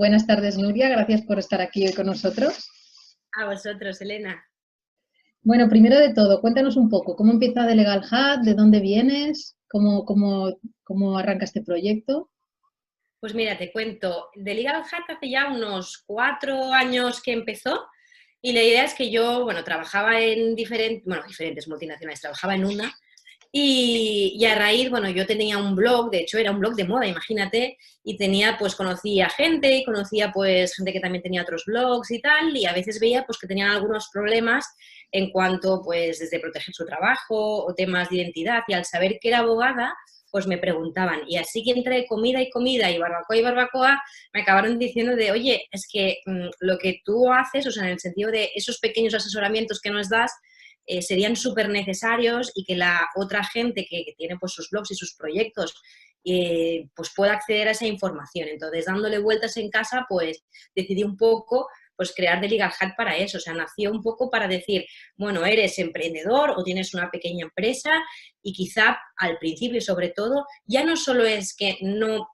Buenas tardes, Nuria. Gracias por estar aquí hoy con nosotros. A vosotros, Elena. Bueno, primero de todo, cuéntanos un poco, ¿cómo empieza The Legal Hat? ¿De dónde vienes? ¿Cómo arranca este proyecto? Pues mira, te cuento, The Legal Hat hace ya unos 4 años que empezó y la idea es que yo, bueno, trabajaba en diferentes multinacionales, trabajaba en una y a raíz, bueno, yo tenía un blog, de hecho era un blog de moda, imagínate, y tenía, pues conocía gente y conocía pues gente que también tenía otros blogs y tal, y a veces veía pues que tenían algunos problemas en cuanto pues desde proteger su trabajo o temas de identidad, y al saber que era abogada, pues me preguntaban, y así que entre comida y barbacoa, me acabaron diciendo de, oye, es que lo que tú haces, o sea, en el sentido de esos pequeños asesoramientos que nos das, serían súper necesarios y que la otra gente que tiene pues sus blogs y sus proyectos pues pueda acceder a esa información. Entonces, dándole vueltas en casa, pues decidí un poco pues crear The Legal Hat para eso. O sea, nació un poco para decir, bueno, eres emprendedor o tienes una pequeña empresa y quizá al principio, sobre todo, ya no solo es que no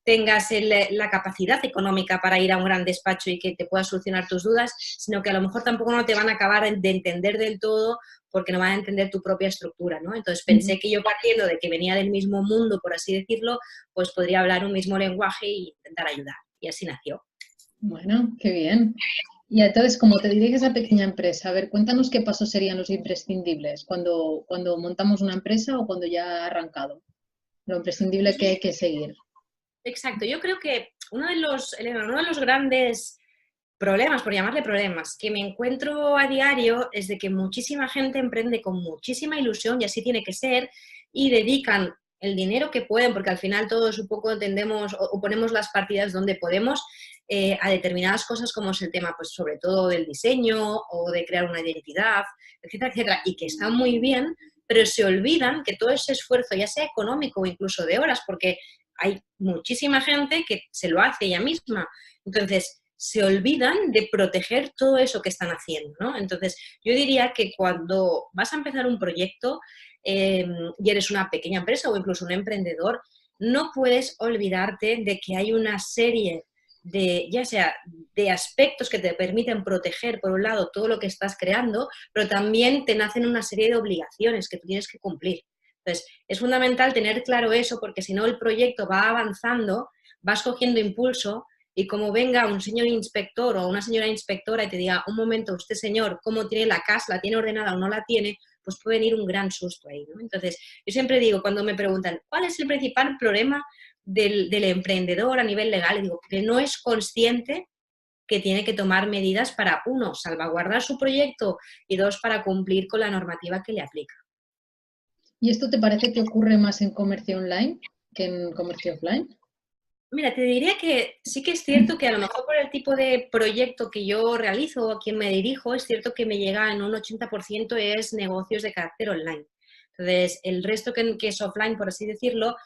tengas la capacidad económica para ir a un gran despacho y que te pueda solucionar tus dudas, sino que a lo mejor tampoco no te van a acabar de entender del todo porque no van a entender tu propia estructura, ¿no? Entonces pensé que yo, partiendo de que venía del mismo mundo, por así decirlo, pues podría hablar un mismo lenguaje e intentar ayudar. Y así nació. Bueno, qué bien. Y entonces, como te diriges a pequeña empresa, a ver, cuéntanos qué pasos serían los imprescindibles cuando montamos una empresa o cuando ya ha arrancado. Lo imprescindible Pues que hay que seguir. exacto, yo creo que Elena, uno de los grandes problemas, por llamarle problemas, que me encuentro a diario es de que muchísima gente emprende con muchísima ilusión, y así tiene que ser, y dedican el dinero que pueden, porque al final todos un poco tendemos o ponemos las partidas donde podemos, a determinadas cosas, como es el tema, pues sobre todo del diseño o de crear una identidad, etcétera, etcétera, y que está muy bien, pero se olvidan que todo ese esfuerzo, ya sea económico o incluso de horas, porque hay muchísima gente que se lo hace ella misma. Entonces, se olvidan de proteger todo eso que están haciendo, ¿no? Entonces, yo diría que cuando vas a empezar un proyecto y eres una pequeña empresa o incluso un emprendedor, no puedes olvidarte de que hay una serie de, ya sea de aspectos que te permiten proteger, por un lado, todo lo que estás creando, pero también te nacen una serie de obligaciones que tú tienes que cumplir. Entonces, es fundamental tener claro eso, porque si no el proyecto va avanzando, vas cogiendo impulso, y como venga un señor inspector o una señora inspectora y te diga, un momento, usted señor, ¿cómo tiene la casa? ¿La tiene ordenada o no la tiene? Pues puede venir un gran susto ahí, ¿no? Entonces, yo siempre digo, cuando me preguntan, ¿cuál es el principal problema del emprendedor a nivel legal? Le digo, que no es consciente que tiene que tomar medidas para, uno, salvaguardar su proyecto, y dos, para cumplir con la normativa que le aplica. ¿Y esto te parece que ocurre más en comercio online que en comercio offline? Mira, te diría que sí que es cierto que a lo mejor por el tipo de proyecto que yo realizo o a quien me dirijo, es cierto que me llega en un 80% es negocios de carácter online. Entonces, el resto que es offline, por así decirlo,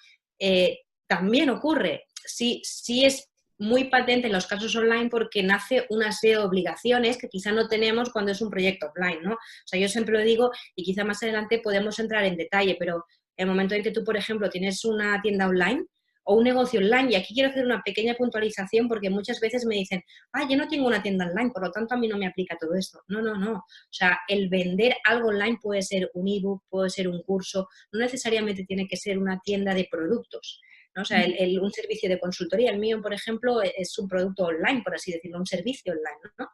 también ocurre. Sí, sí es muy patente en los casos online porque nace una serie de obligaciones que quizá no tenemos cuando es un proyecto offline, ¿no? O sea, yo siempre lo digo y quizá más adelante podemos entrar en detalle, pero el momento en que tú, por ejemplo, tienes una tienda online o un negocio online, y aquí quiero hacer una pequeña puntualización porque muchas veces me dicen, yo no tengo una tienda online, por lo tanto a mí no me aplica todo esto. No, no, no. O sea, el vender algo online puede ser un ebook, puede ser un curso, no necesariamente tiene que ser una tienda de productos, ¿no? O sea, un servicio de consultoría, el mío, por ejemplo, es un producto online, por así decirlo, un servicio online, ¿no?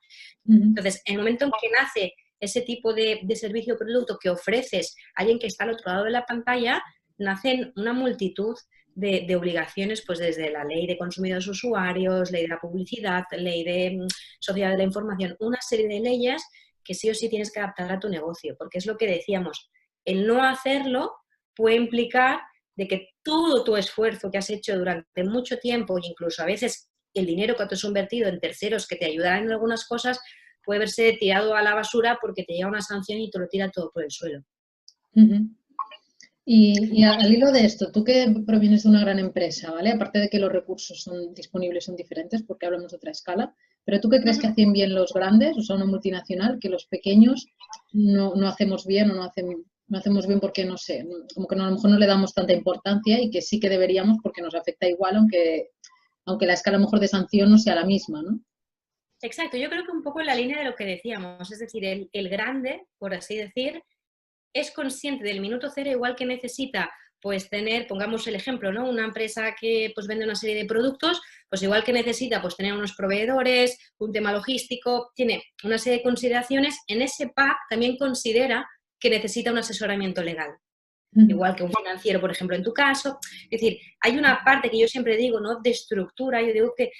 Entonces, en el momento en que nace ese tipo de servicio o producto que ofreces a alguien que está al otro lado de la pantalla, nacen una multitud de obligaciones, pues desde la ley de consumidores usuarios, ley de la publicidad, ley de sociedad de la información, una serie de leyes que sí o sí tienes que adaptar a tu negocio, porque es lo que decíamos, el no hacerlo puede implicar de que todo tu esfuerzo que has hecho durante mucho tiempo, e incluso a veces el dinero que te has invertido en terceros que te ayudarán en algunas cosas, puede verse tirado a la basura porque te llega una sanción y te lo tira todo por el suelo. Y al hilo de esto, tú que provienes de una gran empresa, ¿vale? Aparte de que los recursos son disponibles, son diferentes porque hablamos de otra escala, pero ¿tú qué crees que hacen bien los grandes, o sea, una multinacional, que los pequeños no hacemos bien o no hacemos bien porque, no sé, como que a lo mejor no le damos tanta importancia y que sí que deberíamos porque nos afecta igual, aunque aunque la escala a lo mejor de sanción no sea la misma, ¿no? Exacto, yo creo que un poco en la línea de lo que decíamos, es decir, el grande, por así decir, es consciente del minuto cero, igual que necesita pues tener, pongamos el ejemplo, ¿no? Una empresa que pues vende una serie de productos, pues igual que necesita pues tener unos proveedores, un tema logístico, tiene una serie de consideraciones, en ese pack también considera que necesita un asesoramiento legal. Igual que un financiero, por ejemplo, en tu caso. Es decir, hay una parte que yo siempre digo, ¿no? De estructura, yo digo que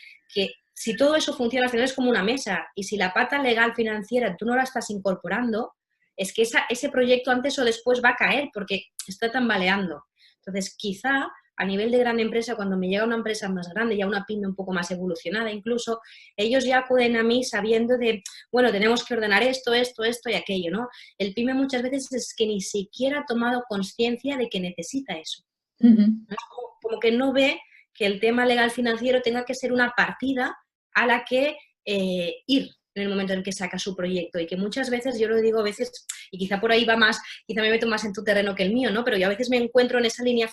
si todo eso funciona, al final es como una mesa, y si la pata legal financiera tú no la estás incorporando, es que ese proyecto antes o después va a caer porque está tambaleando. Entonces, quizá a nivel de gran empresa, cuando me llega una empresa más grande, ya una pyme un poco más evolucionada incluso, ellos ya acuden a mí sabiendo de, bueno, tenemos que ordenar esto, esto, esto y aquello, ¿no? El pyme muchas veces es que ni siquiera ha tomado conciencia de que necesita eso. ¿No? Como que no ve que el tema legal financiero tenga que ser una partida a la que ir en el momento en que saca su proyecto, y que muchas veces, yo lo digo a veces, y quizá por ahí va más, quizá me meto más en tu terreno que el mío, ¿no? Pero yo a veces me encuentro en esa línea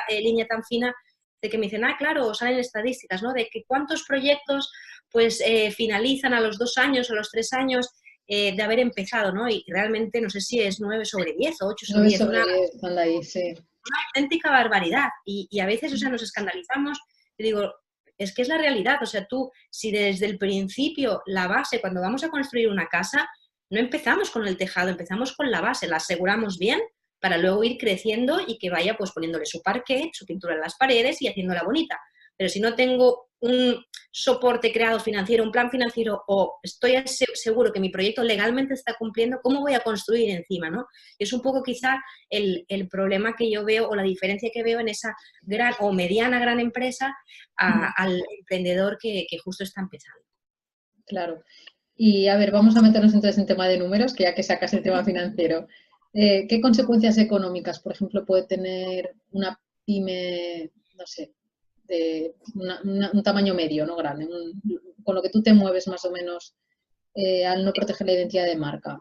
línea tan fina de que me dicen, claro, salen estadísticas, ¿no? De que cuántos proyectos pues finalizan a los 2 años o los 3 años de haber empezado, ¿no? Y realmente no sé si es 9 sobre 10 o 8 sobre 9 10, sobre 10, anda ahí, sí. una auténtica barbaridad. Y a veces, o sea, nos escandalizamos y digo, es que es la realidad. O sea, tú, si desde el principio la base, cuando vamos a construir una casa, no empezamos con el tejado, empezamos con la base, la aseguramos bien para luego ir creciendo y que vaya pues poniéndole su parquet, su pintura en las paredes y haciéndola bonita. Pero si no tengo un soporte creado financiero, un plan financiero, o estoy seguro que mi proyecto legalmente está cumpliendo, ¿cómo voy a construir encima, no? Es un poco quizá el problema que yo veo, o la diferencia que veo en esa gran o mediana gran empresa al emprendedor que justo está empezando. Claro. Y a ver, vamos a meternos entonces en tema de números, que ya que sacas el tema financiero. ¿Qué consecuencias económicas, por ejemplo, puede tener una pyme, no sé, de un tamaño medio, no grande, con lo que tú te mueves más o menos al no proteger la identidad de marca?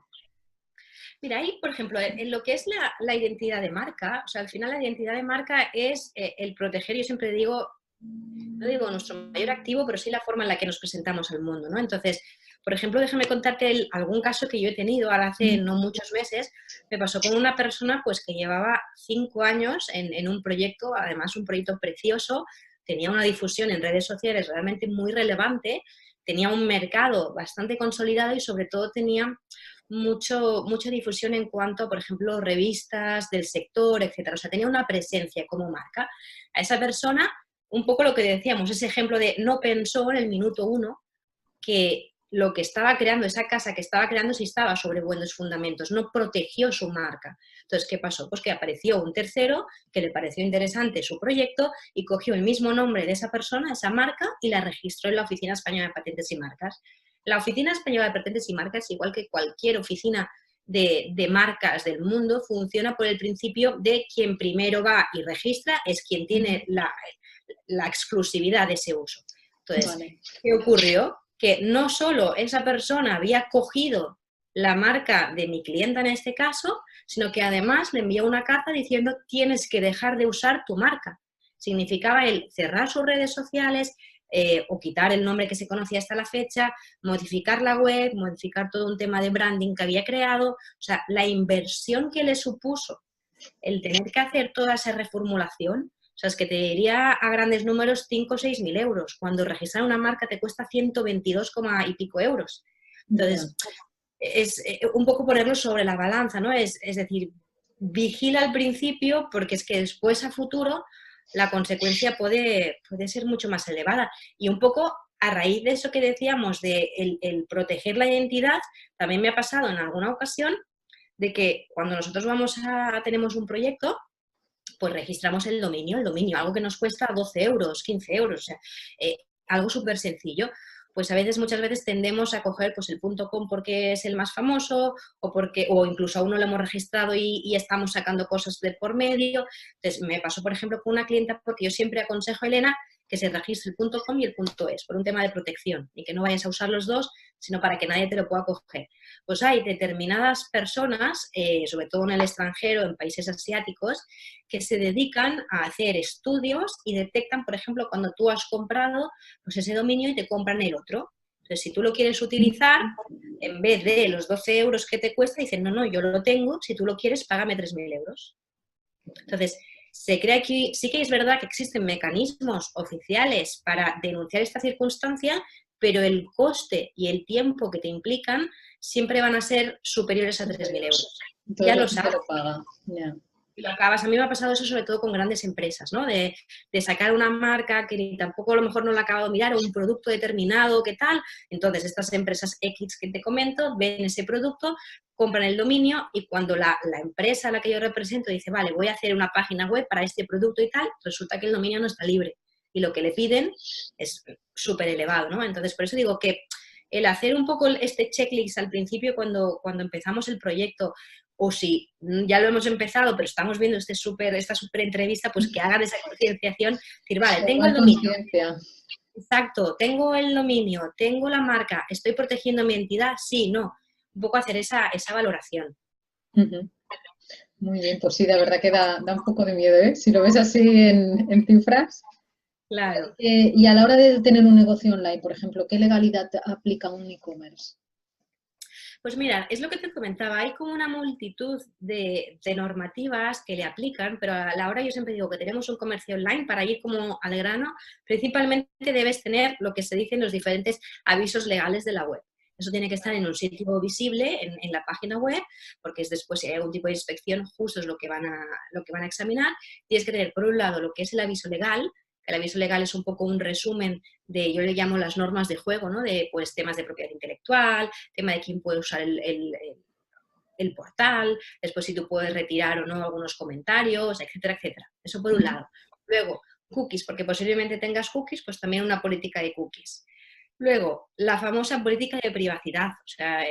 Mira, ahí, por ejemplo, en lo que es la identidad de marca, o sea, al final la identidad de marca es el proteger, yo siempre digo, no digo nuestro mayor activo, pero sí la forma en la que nos presentamos al mundo, ¿no? Entonces, por ejemplo, déjame contarte algún caso que yo he tenido ahora hace no muchos meses. Me pasó con una persona pues que llevaba 5 años en un proyecto, además un proyecto precioso, tenía una difusión en redes sociales realmente muy relevante, tenía un mercado bastante consolidado y sobre todo tenía mucha difusión en cuanto a, por ejemplo, revistas del sector, etcétera. O sea, tenía una presencia como marca. A esa persona, un poco lo que decíamos, ese ejemplo de no pensó en el minuto 1 que lo que estaba creando, esa casa que estaba creando, sí estaba sobre buenos fundamentos, no protegió su marca. Entonces, ¿qué pasó? Pues que apareció un tercero que le pareció interesante su proyecto y cogió el mismo nombre de esa persona, esa marca, y la registró en la Oficina Española de Patentes y Marcas. La Oficina Española de Patentes y Marcas, igual que cualquier oficina de marcas del mundo, funciona por el principio de quien primero va y registra es quien tiene la exclusividad de ese uso. Entonces, Vale. ¿qué ocurrió? Que no solo esa persona había cogido la marca de mi clienta en este caso, sino que además le envió una carta diciendo tienes que dejar de usar tu marca. Significaba el cerrar sus redes sociales o quitar el nombre que se conocía hasta la fecha, modificar la web, modificar todo un tema de branding que había creado. O sea, la inversión que le supuso el tener que hacer toda esa reformulación, o sea, es que te diría a grandes números 5 o 6 mil euros. Cuando registrar una marca te cuesta 122, y pico euros. Entonces, es un poco ponerlo sobre la balanza, ¿no? Es decir, vigila al principio porque es que después a futuro la consecuencia puede ser mucho más elevada. Y un poco a raíz de eso que decíamos de el proteger la identidad, también me ha pasado en alguna ocasión de que cuando nosotros tenemos un proyecto, pues registramos el dominio, algo que nos cuesta 12 euros, 15 euros, o sea, algo súper sencillo. Pues muchas veces tendemos a coger pues, el .com porque es el más famoso o incluso a uno lo hemos registrado y estamos sacando cosas de por medio. Entonces, me pasó, por ejemplo, con una clienta porque yo siempre aconsejo a Elena que se registre el .com y el .es por un tema de protección y que no vayas a usar los dos sino para que nadie te lo pueda coger. Pues hay determinadas personas, sobre todo en el extranjero, en países asiáticos, que se dedican a hacer estudios y detectan, por ejemplo, cuando tú has comprado pues ese dominio y te compran el otro. Entonces, si tú lo quieres utilizar, en vez de los 12 euros que te cuesta, dicen, no, yo lo tengo, si tú lo quieres, págame 3.000 euros. Entonces, se cree aquí, sí que es verdad que existen mecanismos oficiales para denunciar esta circunstancia, pero el coste y el tiempo que te implican siempre van a ser superiores a 3.000 euros. Entonces Ya la lo gente sabes. lo paga. Yeah. Y lo acabas. A mí me ha pasado eso sobre todo con grandes empresas, ¿no? De sacar una marca que ni tampoco a lo mejor no la he acabado de mirar, o un producto determinado, ¿qué tal? Entonces, estas empresas X que te comento ven ese producto, compran el dominio y cuando la empresa a la que yo represento dice, vale, voy a hacer una página web para este producto y tal, resulta que el dominio no está libre y lo que le piden es súper elevado, ¿no? Entonces, por eso digo que el hacer un poco este checklist al principio cuando empezamos el proyecto, o si ya lo hemos empezado, pero estamos viendo esta súper entrevista, pues que hagan esa concienciación, decir, vale, tengo el dominio. Exacto, tengo el dominio, tengo la marca, ¿estoy protegiendo mi entidad? Sí, no. Un poco hacer esa valoración. Muy bien, pues sí, de verdad que da un poco de miedo, ¿eh? Si lo ves así en cifras. Claro. Y a la hora de tener un negocio online, por ejemplo, ¿qué legalidad aplica un e-commerce? Pues mira, es lo que te comentaba, hay como una multitud de normativas que le aplican, pero a la hora yo siempre digo que tenemos un comercio online para ir como al grano, principalmente debes tener lo que se dicen los diferentes avisos legales de la web. Eso tiene que estar en un sitio visible, en la página web, porque es después si hay algún tipo de inspección, justo es lo que van a examinar. Tienes que tener, por un lado, lo que es el aviso legal. El aviso legal es un poco un resumen de, yo le llamo las normas de juego, ¿no? De pues, temas de propiedad intelectual, tema de quién puede usar el portal, después si tú puedes retirar o no algunos comentarios, etcétera, etcétera. Eso por un lado. Luego, cookies, porque posiblemente tengas cookies, pues también una política de cookies. Luego, la famosa política de privacidad, o sea,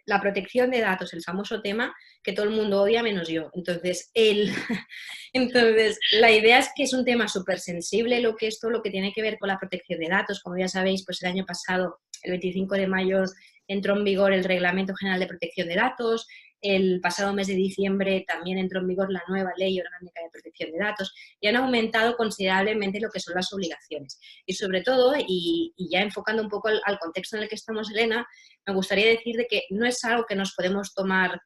la protección de datos, el famoso tema que todo el mundo odia menos yo. Entonces, la idea es que es un tema súper sensible lo que tiene que ver con la protección de datos. Como ya sabéis, pues el año pasado, el 25 de mayo, entró en vigor el Reglamento General de Protección de Datos. El pasado mes de diciembre también entró en vigor la nueva Ley Orgánica de Protección de Datos y han aumentado considerablemente lo que son las obligaciones. Y sobre todo, y ya enfocando un poco al contexto en el que estamos, Elena, me gustaría decir de que no es algo que nos podemos tomar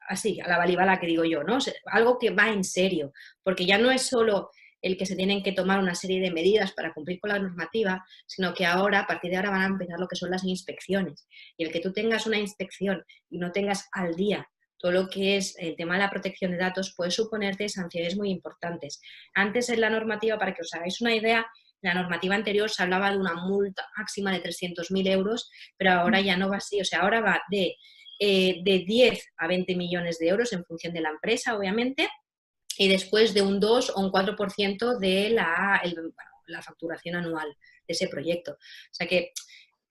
así, a la balibala que digo yo, ¿no? O sea, algo que va en serio, porque ya no es solo el que se tienen que tomar una serie de medidas para cumplir con la normativa, sino que ahora, a partir de ahora, van a empezar lo que son las inspecciones. Y el que tú tengas una inspección y no tengas al día todo lo que es el tema de la protección de datos puede suponerte sanciones muy importantes. Antes en la normativa, para que os hagáis una idea, la normativa anterior se hablaba de una multa máxima de 300.000 euros, pero ahora ya no va así. O sea, ahora va de 10 a 20 millones de euros en función de la empresa, obviamente, y después de un 2 o un 4% de la facturación anual de ese proyecto. O sea que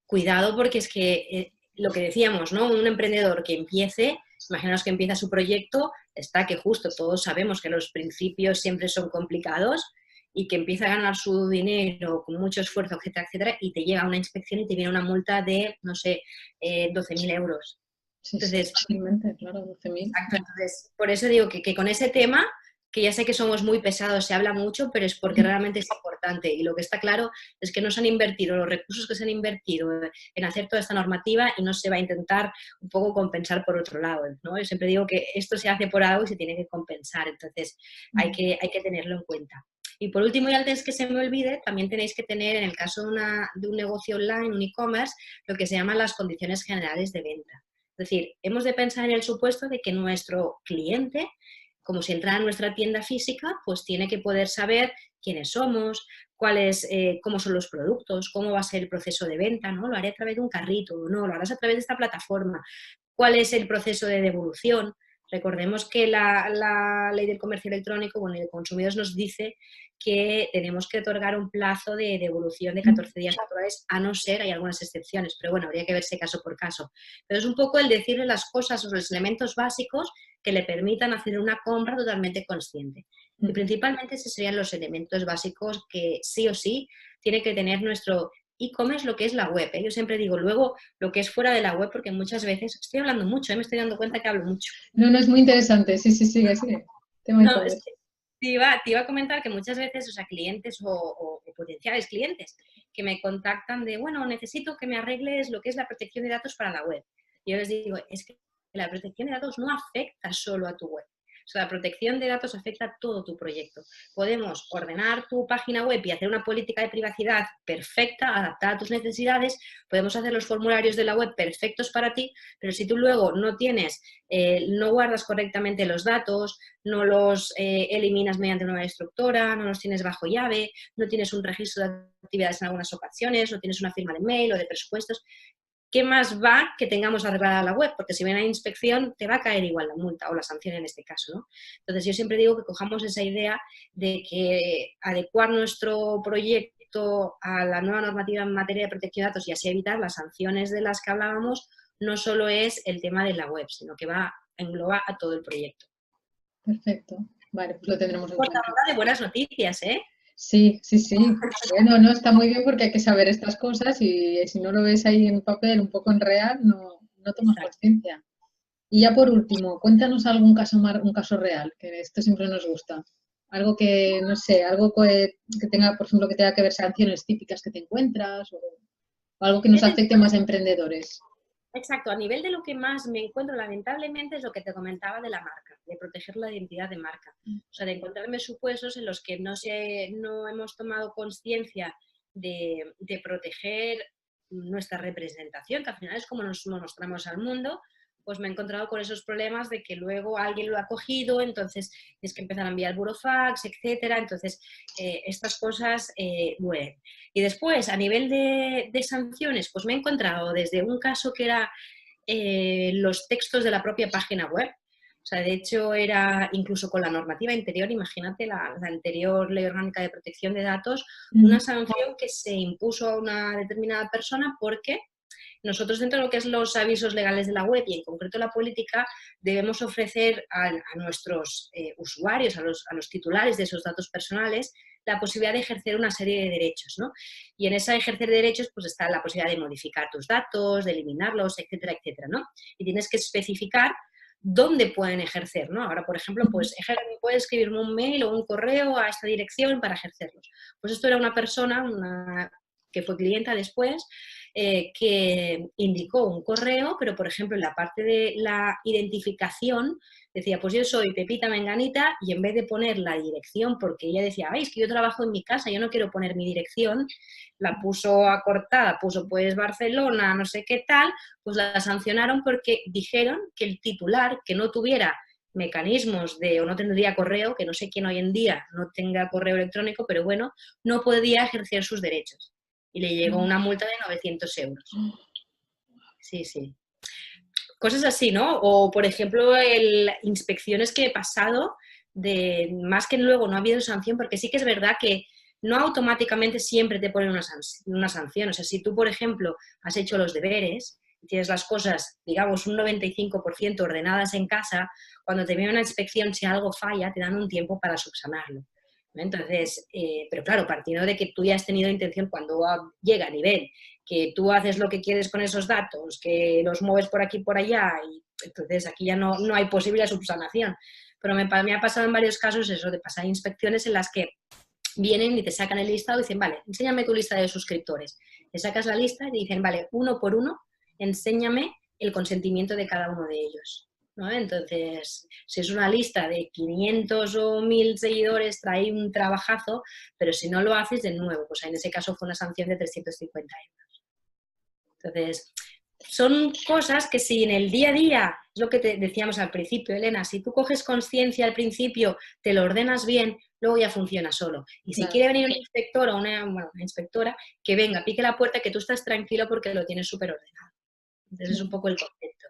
cuidado porque es que lo que decíamos, ¿no? Un emprendedor que empiece, imaginaos que empieza su proyecto, está que justo todos sabemos que los principios siempre son complicados y que empieza a ganar su dinero con mucho esfuerzo, etcétera, etcétera, y te llega una inspección y te viene una multa de, no sé, 12.000 euros. Sí, Entonces, sí, fácilmente, claro, 12.000. Exacto, entonces, por eso digo que con ese tema, que ya sé que somos muy pesados, se habla mucho, pero es porque realmente es importante. Y lo que está claro es que no se han invertido los recursos que se han invertido en hacer toda esta normativa y no se va a intentar un poco compensar por otro lado, ¿no? Yo siempre digo que esto se hace por algo y se tiene que compensar, entonces hay que tenerlo en cuenta. Y por último, y antes que se me olvide, también tenéis que tener, en el caso de un negocio online, un e-commerce, lo que se llaman las condiciones generales de venta. Es decir, hemos de pensar en el supuesto de que nuestro cliente, como si entrara en nuestra tienda física, pues tiene que poder saber quiénes somos, cómo son los productos, cómo va a ser el proceso de venta, ¿no? ¿Lo haré a través de un carrito o no? ¿Lo harás a través de esta plataforma? ¿Cuál es el proceso de devolución? Recordemos que la ley del comercio electrónico, bueno, el consumidor nos dice que tenemos que otorgar un plazo de devolución de 14 días naturales, a no ser, hay algunas excepciones, pero bueno, habría que verse caso por caso. Pero es un poco el decirle las cosas o los elementos básicos que le permitan hacer una compra totalmente consciente. Y principalmente esos serían los elementos básicos que sí o sí tiene que tener nuestro e-commerce lo que es la web, ¿eh? Yo siempre digo luego lo que es fuera de la web, porque muchas veces estoy hablando mucho, me estoy dando cuenta que hablo mucho. No, no, es muy interesante. Sí, sí, sigue. Tema No, es e-commerce. que te iba a comentar que muchas veces, o sea, clientes o potenciales clientes que me contactan de, bueno, necesito que me arregles lo que es la protección de datos para la web. Y yo les digo, es que la protección de datos no afecta solo a tu web. O sea, la protección de datos afecta a todo tu proyecto. Podemos ordenar tu página web y hacer una política de privacidad perfecta, adaptada a tus necesidades. Podemos hacer los formularios de la web perfectos para ti, pero si tú luego no tienes, no guardas correctamente los datos, no los eliminas mediante una destructora, no los tienes bajo llave, no tienes un registro de actividades en algunas ocasiones, no tienes una firma de mail o de presupuestos, ¿qué más va que tengamos arreglada la web? Porque si viene a inspección te va a caer igual la multa o la sanción en este caso, ¿no? Entonces yo siempre digo que cojamos esa idea de que adecuar nuestro proyecto a la nueva normativa en materia de protección de datos y así evitar las sanciones de las que hablábamos, no solo es el tema de la web, sino que engloba a todo el proyecto. Perfecto. Vale, pues lo tendremos en cuenta. Portadora de buenas noticias, ¿eh? Sí. Bueno, no, está muy bien porque hay que saber estas cosas y si no lo ves ahí en papel, un poco en real, no tomas conciencia. Y ya por último, cuéntanos algún caso, un caso real, que esto siempre nos gusta. Algo que, no sé, algo que tenga, por ejemplo, que tenga que ver sanciones típicas que te encuentras o algo que nos afecte más a emprendedores. Exacto, a nivel de lo que más me encuentro, lamentablemente, es lo que te comentaba de la marca, de proteger la identidad de marca. O sea, de encontrarme supuestos en los que no hemos tomado conciencia de proteger nuestra representación, que al final es como nos mostramos al mundo, pues me he encontrado con esos problemas de que luego alguien lo ha cogido, entonces tienes que empezar a enviar burofax, etcétera. Entonces, estas cosas duelen. Y después, a nivel de sanciones, pues me he encontrado desde un caso que era los textos de la propia página web. O sea, de hecho, era incluso con la normativa interior, imagínate, la anterior Ley Orgánica de Protección de Datos, una sanción que se impuso a una determinada persona porque nosotros dentro de lo que es los avisos legales de la web y en concreto la política debemos ofrecer a nuestros usuarios, a los titulares de esos datos personales, la posibilidad de ejercer una serie de derechos, ¿no? Y en ese ejercer derechos pues está la posibilidad de modificar tus datos, de eliminarlos, etcétera, etcétera, ¿no? Y tienes que especificar dónde pueden ejercer, ¿no? Ahora, por ejemplo, pues puede escribirme un mail o un correo a esta dirección para ejercerlos. Pues esto era una persona, que fue clienta después, que indicó un correo, pero por ejemplo en la parte de la identificación decía, pues yo soy Pepita Menganita y en vez de poner la dirección, porque ella decía, ay, es que yo trabajo en mi casa, yo no quiero poner mi dirección, la puso acortada, puso pues Barcelona, no sé qué tal, pues la sancionaron porque dijeron que el titular que no tuviera mecanismos o no tendría correo, que no sé quién hoy en día no tenga correo electrónico, pero bueno, no podía ejercer sus derechos. Y le llegó una multa de 900 euros. Sí. Cosas así, ¿no? O, por ejemplo, inspecciones que he pasado, más que luego no ha habido sanción, porque sí que es verdad que no automáticamente siempre te ponen una sanción. O sea, si tú, por ejemplo, has hecho los deberes y tienes las cosas, digamos, un 95% ordenadas en casa, cuando te viene una inspección, si algo falla, te dan un tiempo para subsanarlo. Entonces, pero claro, partiendo de que tú ya has tenido intención cuando llega a nivel que tú haces lo que quieres con esos datos, que los mueves por aquí y por allá, y entonces aquí ya no hay posible subsanación. Pero me ha pasado en varios casos eso, de pasar inspecciones en las que vienen y te sacan el listado y dicen, vale, enséñame tu lista de suscriptores. Te sacas la lista y te dicen, vale, uno por uno, enséñame el consentimiento de cada uno de ellos, ¿no? Entonces, si es una lista de 500 o 1000 seguidores, trae un trabajazo, pero si no lo haces de nuevo, pues en ese caso fue una sanción de 350 euros. Entonces, son cosas que si en el día a día, es lo que te decíamos al principio, Elena, si tú coges conciencia al principio, te lo ordenas bien, luego ya funciona solo. Y si quiere venir un inspector o una inspectora, que venga, pique la puerta, que tú estás tranquilo porque lo tienes súper ordenado. Entonces es un poco el concepto.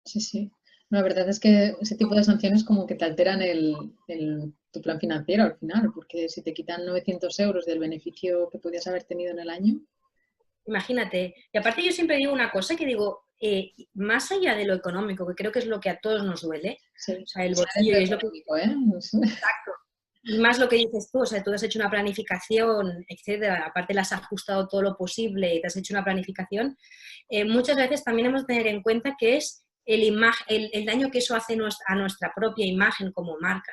Sí. La verdad es que ese tipo de sanciones como que te alteran tu plan financiero al final, porque si te quitan 900 euros del beneficio que podías haber tenido en el año. Imagínate. Y aparte yo siempre digo una cosa que digo, más allá de lo económico, que creo que es lo que a todos nos duele, Sí. o sea, el bolsillo es lo que... Exacto. Y más lo que dices tú, o sea, tú has hecho una planificación, etcétera, aparte la has ajustado todo lo posible y te has hecho una planificación, muchas veces también hemos de tener en cuenta que es el daño que eso hace a nuestra propia imagen como marca,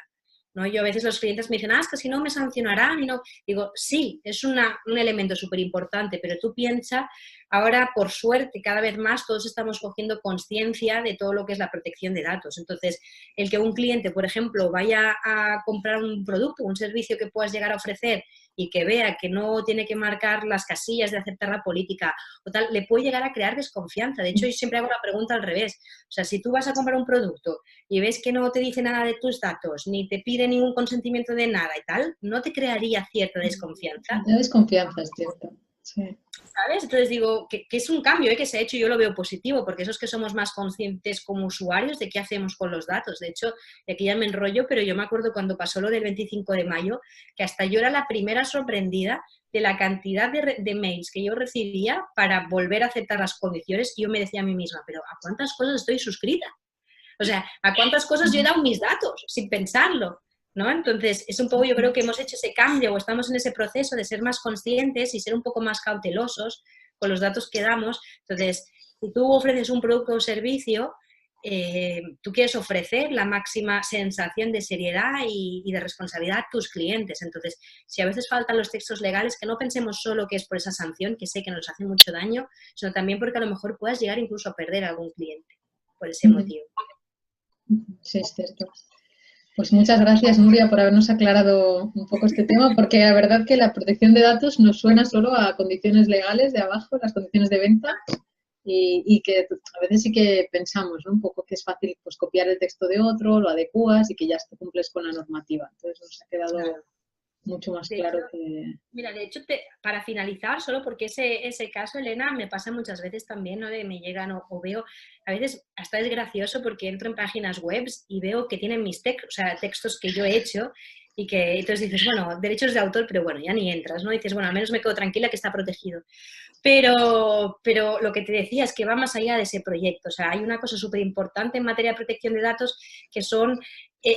¿no? Yo a veces los clientes me dicen, es que si no me sancionarán, y no. Digo, sí, es un elemento súper importante, pero tú piensa, ahora por suerte cada vez más todos estamos cogiendo conciencia de todo lo que es la protección de datos. Entonces, el que un cliente, por ejemplo, vaya a comprar un producto, un servicio que puedas llegar a ofrecer y que vea que no tiene que marcar las casillas de aceptar la política o tal, le puede llegar a crear desconfianza. De hecho, yo siempre hago la pregunta al revés. O sea, si tú vas a comprar un producto y ves que no te dice nada de tus datos, ni te pide ningún consentimiento de nada y tal, ¿no te crearía cierta desconfianza? La desconfianza, es cierto. Sí. ¿Sabes? Entonces digo que es un cambio que se ha hecho y yo lo veo positivo, porque eso es que somos más conscientes como usuarios de qué hacemos con los datos. De hecho, y aquí ya me enrollo, pero yo me acuerdo cuando pasó lo del 25 de mayo, que hasta yo era la primera sorprendida de la cantidad de mails que yo recibía para volver a aceptar las condiciones, y yo me decía a mí misma, pero ¿a cuántas cosas estoy suscrita? O sea, ¿a cuántas cosas yo he dado mis datos sin pensarlo? ¿No? Entonces, es un poco, yo creo que hemos hecho ese cambio o estamos en ese proceso de ser más conscientes y ser un poco más cautelosos con los datos que damos. Entonces, si tú ofreces un producto o servicio, tú quieres ofrecer la máxima sensación de seriedad y de responsabilidad a tus clientes. Entonces, si a veces faltan los textos legales, que no pensemos solo que es por esa sanción, que sé que nos hace mucho daño, sino también porque a lo mejor puedas llegar incluso a perder a algún cliente por ese motivo. Sí, es cierto. Pues muchas gracias, Nuria, por habernos aclarado un poco este tema, porque la verdad que la protección de datos nos suena solo a condiciones legales de abajo, las condiciones de venta, y que a veces sí que pensamos, ¿no? Un poco que es fácil pues, copiar el texto de otro, lo adecuas y que ya te cumples con la normativa. Entonces nos ha quedado mucho más claro que... Mira, de hecho, para finalizar, solo porque ese caso, Elena, me pasa muchas veces también, ¿no? Me llegan o veo, a veces hasta es gracioso porque entro en páginas web y veo que tienen mis textos, o sea, textos que yo he hecho y que entonces dices, bueno, derechos de autor, pero bueno, ya ni entras, ¿no? Y dices, bueno, al menos me quedo tranquila que está protegido. Pero lo que te decía es que va más allá de ese proyecto. O sea, hay una cosa súper importante en materia de protección de datos que son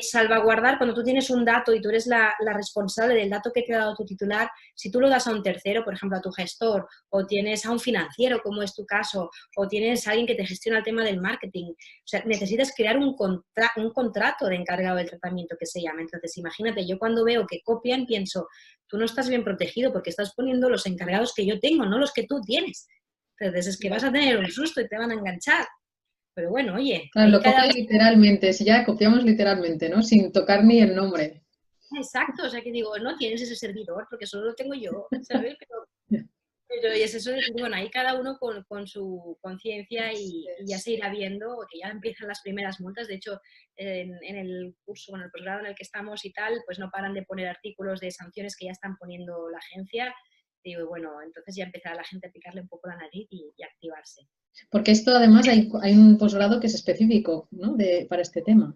salvaguardar cuando tú tienes un dato y tú eres la responsable del dato que te ha dado tu titular. Si tú lo das a un tercero, por ejemplo, a tu gestor, o tienes a un financiero, como es tu caso, o tienes a alguien que te gestiona el tema del marketing, o sea, necesitas crear un contrato de encargado del tratamiento que se llama. Entonces, imagínate, yo cuando veo que copian, pienso, tú no estás bien protegido porque estás poniendo los encargados que yo tengo, no los que tú tienes. Entonces, es que vas a tener un susto y te van a enganchar. Pero bueno, oye... Claro, lo copias literalmente, si ya copiamos literalmente, ¿no? Sin tocar ni el nombre. Exacto, o sea que digo, no tienes ese servidor porque solo lo tengo yo, ¿sabes? Pero y es eso, bueno, ahí cada uno con su conciencia y ya se irá viendo, que ya empiezan las primeras multas. De hecho, en el curso, en el posgrado en el que estamos y tal, pues no paran de poner artículos de sanciones que ya están poniendo la agencia. Digo, bueno, entonces ya empezará la gente a picarle un poco la nariz y activarse. Porque esto además hay un posgrado que es específico, ¿no? para este tema.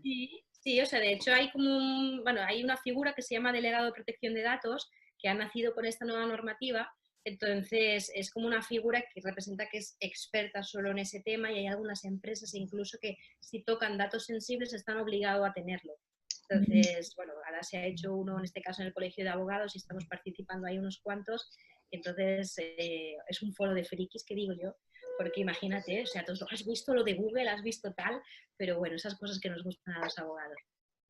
Sí, o sea, de hecho hay como hay una figura que se llama delegado de protección de datos que ha nacido con esta nueva normativa. Entonces es como una figura que representa que es experta solo en ese tema y hay algunas empresas incluso que si tocan datos sensibles están obligados a tenerlo. Entonces, bueno, ahora se ha hecho uno en este caso en el Colegio de Abogados y estamos participando ahí unos cuantos. Entonces es un foro de frikis que digo yo, porque imagínate, o sea, tú has visto lo de Google, has visto tal, pero bueno, esas cosas que nos gustan a los abogados.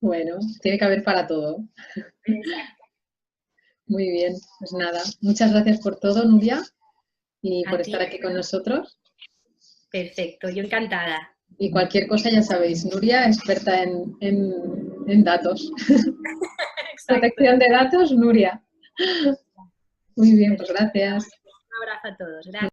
Bueno, tiene que haber para todo. Exacto. Muy bien, pues nada, muchas gracias por todo, Nuria, y por estar aquí con nosotros. Perfecto, yo encantada. Y cualquier cosa ya sabéis, Nuria, experta en datos. Protección de datos, Nuria. Muy bien, pues gracias. Un abrazo a todos. Gracias.